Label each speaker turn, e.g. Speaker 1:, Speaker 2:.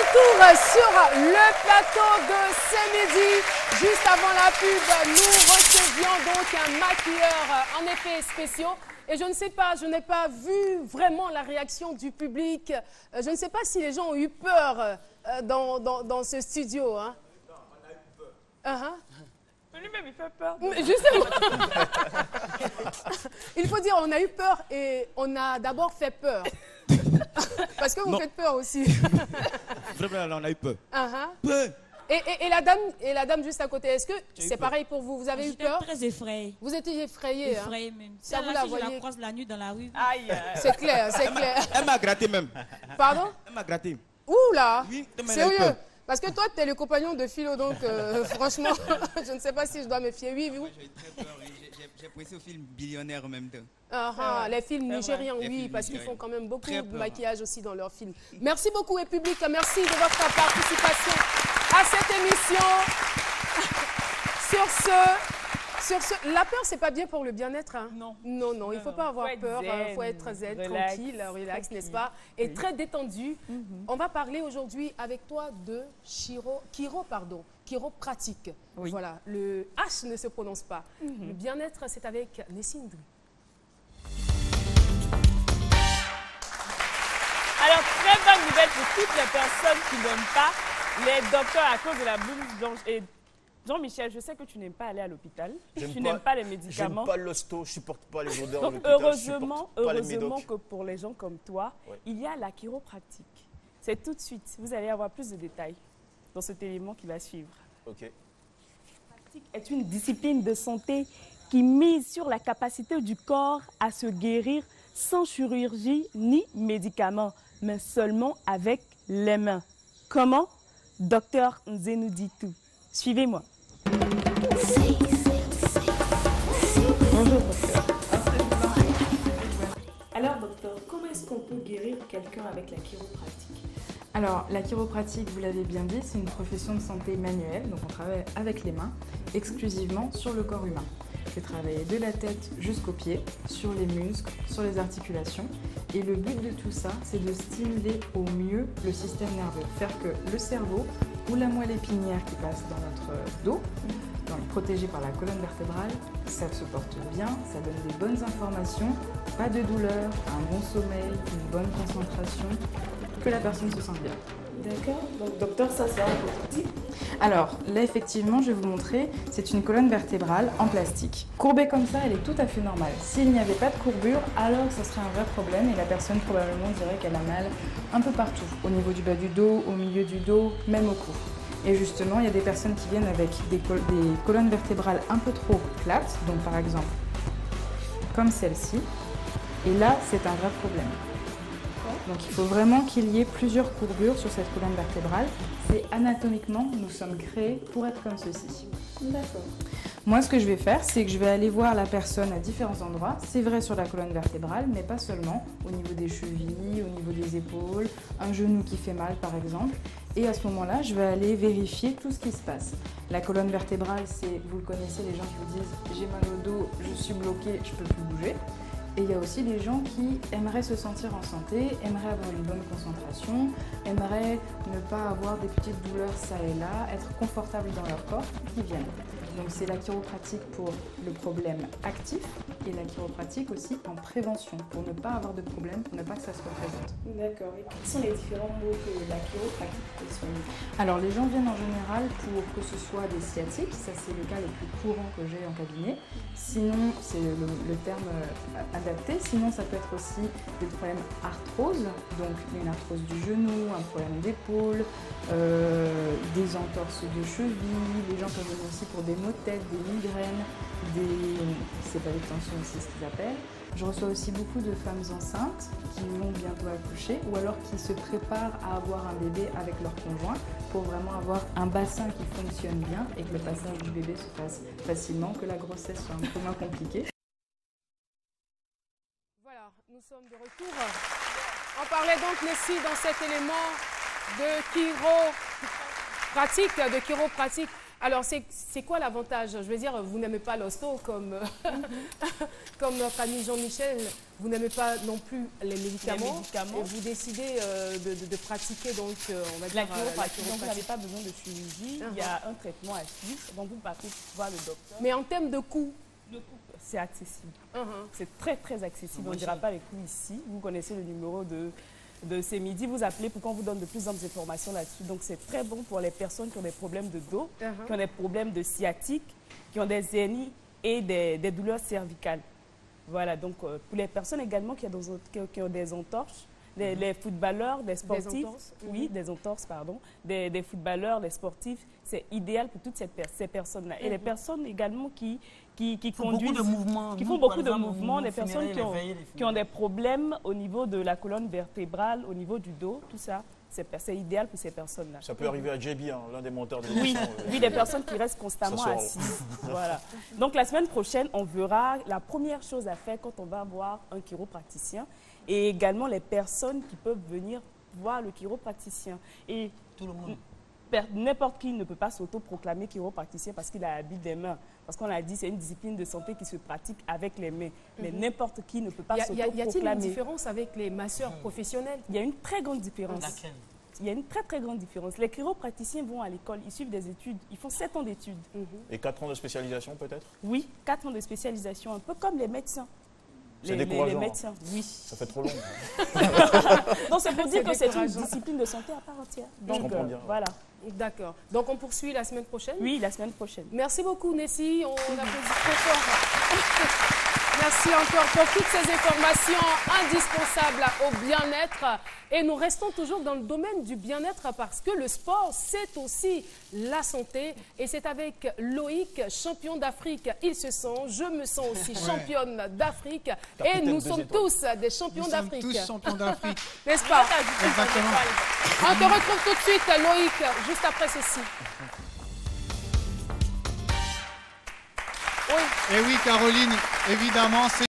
Speaker 1: retour sur le plateau de ce midi. Juste avant la pub, nous recevions donc un maquilleur en effets spéciaux. Et je ne sais pas, je n'ai pas vu vraiment la réaction du public. Je ne sais pas si les gens ont eu peur dans ce studio. Hein. On a eu peur.
Speaker 2: Lui-même, il fait peur.
Speaker 1: Justement. Il faut dire, on a eu peur et on a d'abord fait peur. Parce que vous faites peur aussi.
Speaker 3: Vraiment, on a eu peur.
Speaker 1: Peur. Et la dame juste à côté, est-ce que c'est pareil pour vous? Vous avez eu peur?
Speaker 4: Très effrayée.
Speaker 1: Vous étiez effrayée.
Speaker 4: Effrayée même.
Speaker 1: Ça vous
Speaker 4: là,
Speaker 1: la
Speaker 4: si
Speaker 1: voyez?
Speaker 4: je la croise la nuit dans la rue.
Speaker 2: Aïe.
Speaker 1: C'est clair, c'est clair.
Speaker 3: Elle m'a gratté même.
Speaker 1: Pardon?
Speaker 3: Elle m'a gratté.
Speaker 1: Ouh là.
Speaker 3: Oui,
Speaker 1: sérieux? Parce que toi, tu es le compagnon de Philo, donc franchement, je ne sais pas si je dois me fier. Oui, oui.
Speaker 5: Moi, j'ai eu très peur. J'ai pressé au film Billionnaire en même temps.
Speaker 1: Les films nigérians, oui, parce qu'ils font quand même beaucoup de maquillage aussi dans leurs films. Merci beaucoup, et public. Merci de votre participation à cette émission. Sur ce, la peur, c'est pas bien pour le bien-être. Hein?
Speaker 2: Non.
Speaker 1: Non, non, il ne faut pas avoir peur. Il faut être zen, tranquille, relax, n'est-ce pas? Et très détendu. On va parler aujourd'hui avec toi de chiropratique.
Speaker 2: Oui.
Speaker 1: Voilà, le H ne se prononce pas. Le bien-être, c'est avec Nessine Dru.
Speaker 2: Alors, très bonne nouvelle pour toutes les personnes qui n'aiment pas les docteurs à cause de la blouse blanche. Et Jean-Michel, je sais que tu n'aimes pas aller à l'hôpital. Tu n'aimes pas les médicaments.
Speaker 6: J'aime pas l'hosto, je supporte pas les odeurs.
Speaker 2: Donc, heureusement que pour les gens comme toi, il y a la chiropratique. C'est tout de suite. Vous allez avoir plus de détails dans cet élément qui va suivre.
Speaker 6: Ok.
Speaker 2: La chiropratique est une discipline de santé qui mise sur la capacité du corps à se guérir sans chirurgie ni médicaments, mais seulement avec les mains. Comment? Docteur Nze nous dit tout. Suivez-moi. Bonjour, docteur. Alors, docteur, comment est-ce qu'on peut guérir quelqu'un avec la chiropratique?
Speaker 7: Alors, la chiropratique, vous l'avez bien dit, c'est une profession de santé manuelle, donc on travaille avec les mains, exclusivement sur le corps humain. Je vais travailler de la tête jusqu'aux pieds, sur les muscles, sur les articulations. Et le but de tout ça, c'est de stimuler au mieux le système nerveux. Faire que le cerveau ou la moelle épinière qui passe dans notre dos, protégé par la colonne vertébrale, ça se porte bien, ça donne des bonnes informations, pas de douleur, un bon sommeil, une bonne concentration, que la personne se sente bien.
Speaker 2: D'accord. Donc, docteur, ça sert à quoi?
Speaker 7: Alors, là, effectivement, je vais vous montrer, c'est une colonne vertébrale en plastique. Courbée comme ça, elle est tout à fait normale. S'il n'y avait pas de courbure, alors ça serait un vrai problème et la personne probablement dirait qu'elle a mal un peu partout, au niveau du bas du dos, au milieu du dos, même au cou. Et justement, il y a des personnes qui viennent avec des colonnes vertébrales un peu trop plates, donc par exemple, comme celle-ci. Et là, c'est un vrai problème. Donc il faut vraiment qu'il y ait plusieurs courbures sur cette colonne vertébrale. C'est anatomiquement, nous sommes créés pour être comme ceci.
Speaker 2: D'accord.
Speaker 7: Moi, ce que je vais faire, c'est que je vais aller voir la personne à différents endroits. C'est vrai sur la colonne vertébrale, mais pas seulement. Au niveau des chevilles, au niveau des épaules, un genou qui fait mal par exemple. Et à ce moment-là, je vais aller vérifier tout ce qui se passe. La colonne vertébrale, c'est, vous le connaissez, les gens qui vous disent « j'ai mal au dos, je suis bloqué, je ne peux plus bouger ». Et il y a aussi les gens qui aimeraient se sentir en santé, aimeraient avoir une bonne concentration, aimeraient ne pas avoir des petites douleurs ça et là, être confortables dans leur corps, qui viennent. Donc c'est la chiropratique pour le problème actif et la chiropratique aussi en prévention, pour ne pas avoir de problème, pour ne pas que ça se représente.
Speaker 2: D'accord. Et quels sont les différents mots que la chiropratique peut soigner?
Speaker 7: Alors les gens viennent en général pour que ce soit des sciatiques, ça c'est le cas le plus courant que j'ai en cabinet. Sinon, c'est le terme adapté, sinon ça peut être aussi des problèmes arthrose, donc une arthrose du genou, un problème d'épaule, des entorses de cheville, les gens peuvent venir aussi pour des maux de tête, des migraines, c'est pas des tensions aussi ce qu'ils appellent. Je reçois aussi beaucoup de femmes enceintes qui vont bientôt accoucher ou alors qui se préparent à avoir un bébé avec leur conjoint pour vraiment avoir un bassin qui fonctionne bien et que le passage du bébé se fasse facilement, que la grossesse soit un peu moins compliquée.
Speaker 1: Voilà, nous sommes de retour. On parlait donc, Nessie, dans cet élément de chiropratique. Alors, c'est quoi l'avantage? Je veux dire, vous n'aimez pas l'hosto comme, comme notre ami Jean-Michel. Vous n'aimez pas non plus les médicaments. Et vous décidez de pratiquer, donc, on va dire,
Speaker 2: la chiropratie. Donc, vous n'avez pas besoin de chirurgie. Il y a un traitement à suivre. Donc, vous partez voir le docteur.
Speaker 1: Mais en termes de coût?
Speaker 2: Le coût, c'est accessible. C'est très, très accessible. On ne dira pas les coûts ici. Vous connaissez le numéro de ces midis, vous appelez pour qu'on vous donne de plus amples informations là-dessus. Donc, c'est très bon pour les personnes qui ont des problèmes de dos, qui ont des problèmes de sciatique, qui ont des hernies et des douleurs cervicales. Voilà, donc pour les personnes également qui ont des entorses, les footballeurs, des sportifs,
Speaker 1: des entorses.
Speaker 2: Oui, des entorses, pardon, des footballeurs, des sportifs, c'est idéal pour toutes ces personnes-là. Et les personnes également qui conduisent, qui font beaucoup de mouvements, les personnes qui ont des problèmes au niveau de la colonne vertébrale, au niveau du dos, tout ça, c'est idéal pour ces personnes-là.
Speaker 6: Ça peut arriver à JB, hein, l'un des monteurs de
Speaker 2: Oui, oui, des personnes qui restent constamment assises. Voilà. Donc la semaine prochaine, on verra la première chose à faire quand on va voir un chiropraticien et également les personnes qui peuvent venir voir le chiropraticien. Et
Speaker 4: tout le monde.
Speaker 2: N'importe qui ne peut pas s'autoproclamer chiropraticien parce qu'il a l'habitude des mains. Parce qu'on a dit c'est une discipline de santé qui se pratique avec les mains. Mais n'importe qui ne peut pas s'autoproclamer.
Speaker 1: Y a-t-il une différence avec les masseurs professionnels?
Speaker 2: Il y a une très grande différence.
Speaker 4: Laquelle?
Speaker 2: Il y a une très, très grande différence. Les chiropraticiens vont à l'école, ils suivent des études, ils font 7 ans d'études.
Speaker 6: Et 4 ans de spécialisation peut-être?
Speaker 2: Oui, 4 ans de spécialisation, un peu comme les médecins.
Speaker 6: C'est décourageant.
Speaker 2: Les médecins, oui.
Speaker 6: Ça fait trop long.
Speaker 2: Donc c'est pour dire que c'est une discipline de santé à part entière. Donc,
Speaker 6: je comprends bien.
Speaker 2: Voilà.
Speaker 1: D'accord. Donc on poursuit la semaine prochaine?
Speaker 2: Oui, la semaine prochaine.
Speaker 1: Merci beaucoup, Nessie. On applaudit très fort. Merci encore pour toutes ces informations indispensables au bien-être. Et nous restons toujours dans le domaine du bien-être parce que le sport, c'est aussi la santé. Et c'est avec Loïc, champion d'Afrique. Il se sent, je me sens aussi championne d'Afrique. Et nous sommes tous des champions d'Afrique.
Speaker 8: Nous sommes tous champions d'Afrique.
Speaker 1: N'est-ce pas?
Speaker 8: Exactement.
Speaker 1: On te retrouve tout de suite, Loïc, juste après ceci.
Speaker 8: Et oui, Caroline, évidemment, c'est